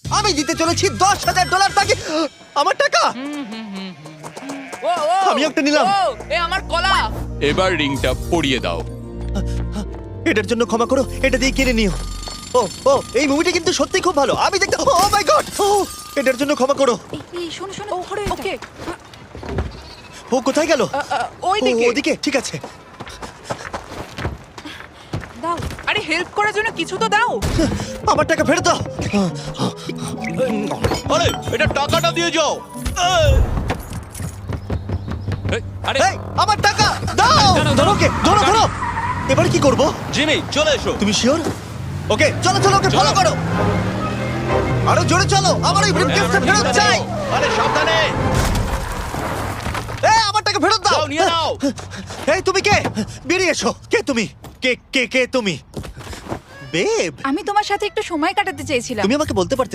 আমি দিতে চলেছি $10,000 তাকে। আমার টাকা। ও ও আমি একটা নিলাম। ও, এ আমার কলা। এবার রিংটা পরিয়ে দাও। এটার জন্য ক্ষমা করো, এটা দিয়ে কিনে নিও। ও ও, এই মুভিটা কিন্তু সত্যি খুব ভালো। আমি দেখতে, ও মাই গড, এটার জন্য ক্ষমা করো। এই শোনো শোনো ওকে ও কোথায় গেল? ওই দিকে। ওদিকে, ঠিক আছে। দাও। আরে হেল্প করার জন্য কিছু তো দাও। আমার টাকা ফেরত দাও। আরে এটা টাকাটা দিয়ে যাও। আরে এই, আমার টাকা দাও। দাঁড়াও, ধরো ওকে, ধরো গাড়ি। ধরো। এবার কি করব? জিমি চলে এসো। তুমি শিওর? ওকে, চলো চলো, ওকে ফলো করো। আরো জোরে চলো, আমার এই ব্রিফকেসটা ফেরত চাই। আরে সাবধানে। এই, আমার টাকা ফেরত দাও। যাও নিয়ে নাও। এই, তুমি কে? বেরিয়ে এসো। কে তুমি? কে তুমি? বেব, আমি তোমার সাথে একটু সময় কাটাতে চেয়েছিলাম। তুমি আমাকে বলতে পারতে